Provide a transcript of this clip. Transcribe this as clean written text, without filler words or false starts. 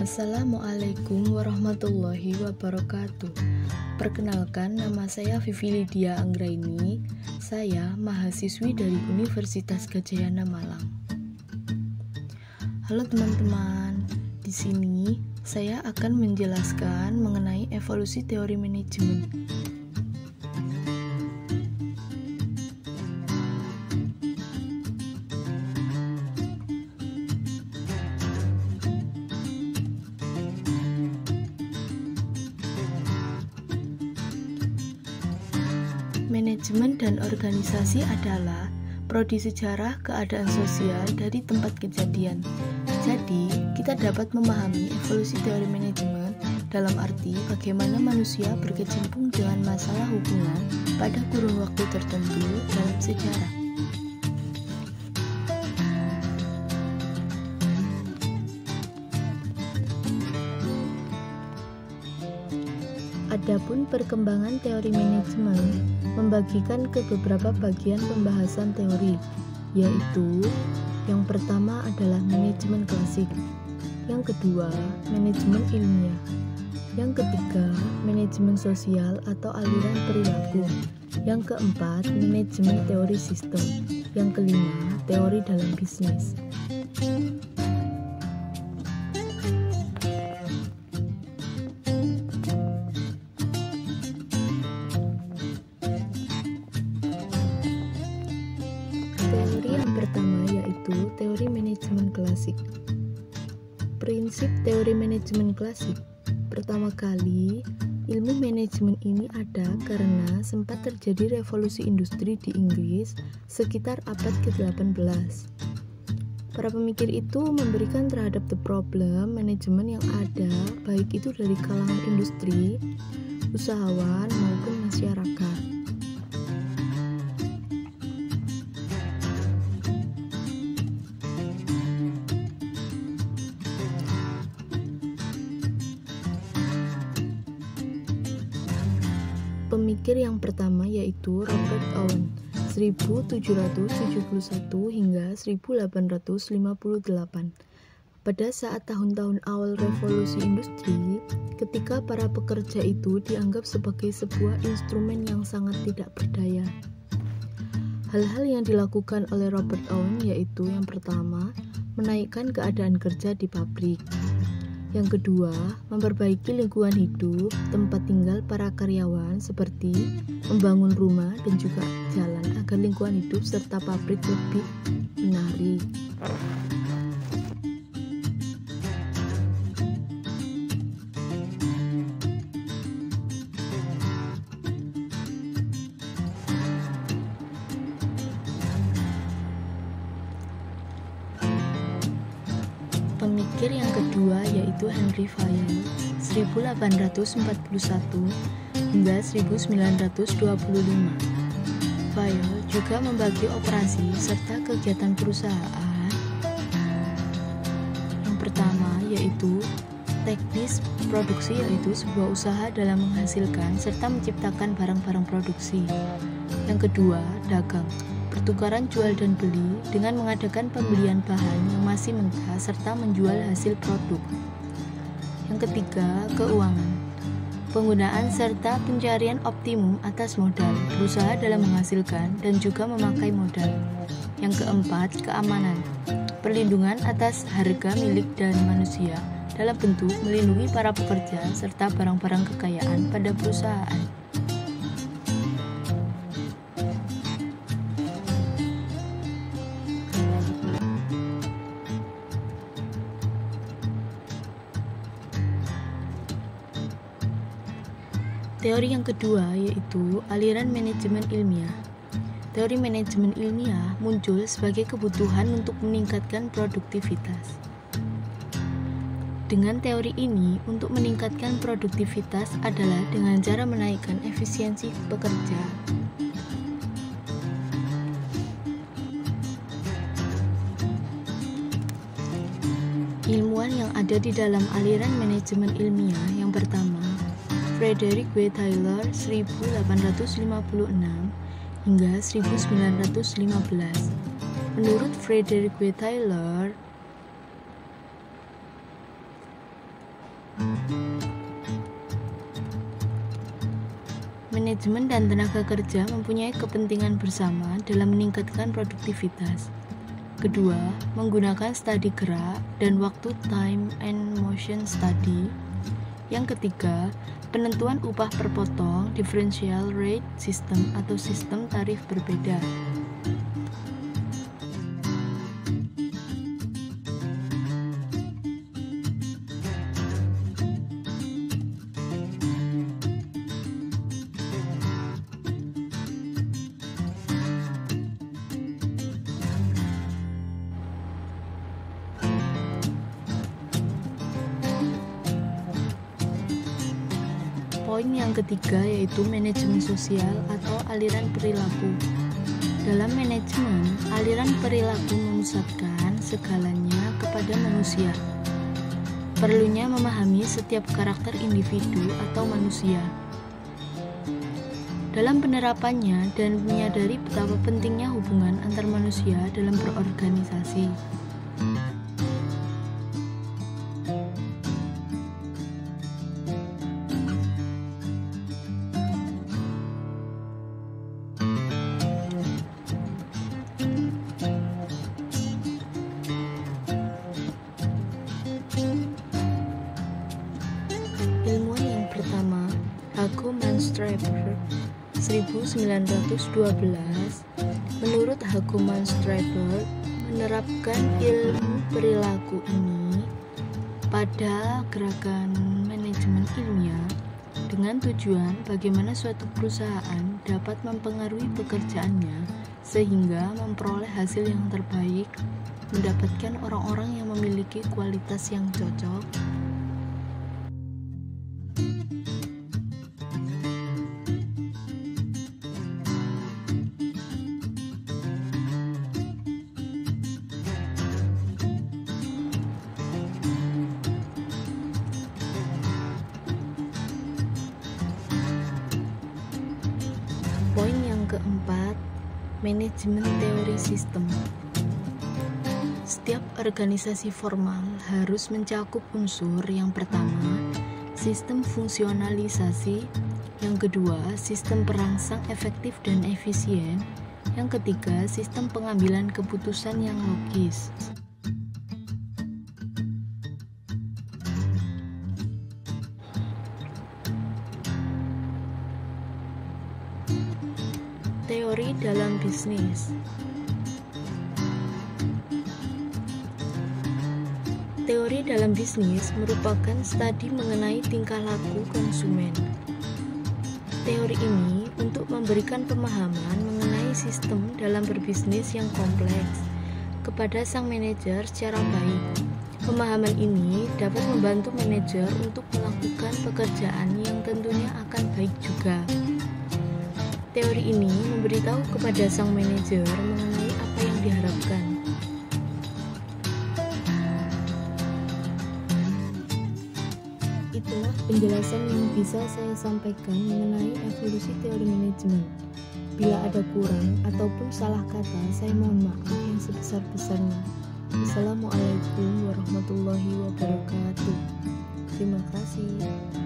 Assalamualaikum warahmatullahi wabarakatuh. Perkenalkan, nama saya Vivi Lydia Anggraini. Saya mahasiswi dari Universitas Gadjah Yana Malang. Halo teman-teman, di sini saya akan menjelaskan mengenai evolusi teori manajemen. Manajemen dan organisasi adalah prodi sejarah keadaan sosial dari tempat kejadian. Jadi, kita dapat memahami evolusi teori manajemen dalam arti bagaimana manusia berkecimpung dengan masalah hubungan pada kurun waktu tertentu dalam sejarah. Adapun perkembangan teori manajemen membagikan ke beberapa bagian pembahasan teori, yaitu yang pertama adalah manajemen klasik, yang kedua manajemen ilmiah, yang ketiga manajemen sosial atau aliran perilaku, yang keempat manajemen teori sistem, yang kelima teori dalam bisnis. Teori yang pertama yaitu teori manajemen klasik. Prinsip teori manajemen klasik. Pertama kali, ilmu manajemen ini ada karena sempat terjadi revolusi industri di Inggris sekitar abad ke-18. Para pemikir itu memberikan terhadap the problem manajemen yang ada, baik itu dari kalangan industri, usahawan, maupun masyarakat. Pemikir yang pertama yaitu Robert Owen 1771 hingga 1858. Pada saat tahun-tahun awal revolusi industri, ketika para pekerja itu dianggap sebagai sebuah instrumen yang sangat tidak berdaya. Hal-hal yang dilakukan oleh Robert Owen yaitu yang pertama, menaikkan keadaan kerja di pabrik. Yang kedua, memperbaiki lingkungan hidup, tempat tinggal para karyawan seperti membangun rumah dan juga jalan agar lingkungan hidup serta pabrik lebih menarik. Pemikir yang kedua yaitu Henry Fayol 1841 hingga 1925. Fayol juga membagi operasi serta kegiatan perusahaan. Yang pertama yaitu teknis produksi, yaitu sebuah usaha dalam menghasilkan serta menciptakan barang-barang produksi. Yang kedua, dagang, pertukaran jual dan beli dengan mengadakan pembelian bahan yang masih mentah serta menjual hasil produk. Yang ketiga, keuangan, penggunaan serta pencarian optimum atas modal, berusaha dalam menghasilkan dan juga memakai modal. Yang keempat, keamanan, perlindungan atas harga milik dan manusia dalam bentuk melindungi para pekerja serta barang-barang kekayaan pada perusahaan. Teori yang kedua yaitu aliran manajemen ilmiah. Teori manajemen ilmiah muncul sebagai kebutuhan untuk meningkatkan produktivitas. Dengan teori ini, untuk meningkatkan produktivitas adalah dengan cara menaikkan efisiensi pekerja. Ilmuwan yang ada di dalam aliran manajemen ilmiah yang pertama, Frederick W. Taylor 1856 hingga 1915. Menurut Frederick W. Taylor, manajemen dan tenaga kerja mempunyai kepentingan bersama dalam meningkatkan produktivitas. Kedua, menggunakan studi gerak dan waktu time and motion study. Yang ketiga, penentuan upah per potong differential rate system atau sistem tarif berbeda. Poin yang ketiga yaitu manajemen sosial atau aliran perilaku. Dalam manajemen, aliran perilaku memusatkan segalanya kepada manusia. Perlunya memahami setiap karakter individu atau manusia. Dalam penerapannya dan menyadari betapa pentingnya hubungan antar manusia dalam berorganisasi. Ilmuwan yang pertama, Hugo Manstraber 1912. Menurut Hugo Manstraber, menerapkan ilmu perilaku ini pada gerakan manajemen ilmiah dengan tujuan bagaimana suatu perusahaan dapat mempengaruhi pekerjaannya sehingga memperoleh hasil yang terbaik, mendapatkan orang-orang yang memiliki kualitas yang cocok. Poin yang keempat, manajemen teori sistem. Setiap organisasi formal harus mencakup unsur yang pertama, sistem fungsionalisasi, yang kedua, sistem perangsang efektif dan efisien, yang ketiga, sistem pengambilan keputusan yang logis. Teori dalam bisnis. Teori dalam bisnis merupakan studi mengenai tingkah laku konsumen. Teori ini untuk memberikan pemahaman mengenai sistem dalam berbisnis yang kompleks kepada sang manajer secara baik. Pemahaman ini dapat membantu manajer untuk melakukan pekerjaan yang tentunya akan baik juga. Teori ini memberitahu kepada sang manajer mengenai apa yang diharapkan. Itulah penjelasan yang bisa saya sampaikan mengenai evolusi teori manajemen. Bila ada kurang ataupun salah kata, saya mohon maaf yang sebesar-besarnya. Assalamualaikum warahmatullahi wabarakatuh. Terima kasih.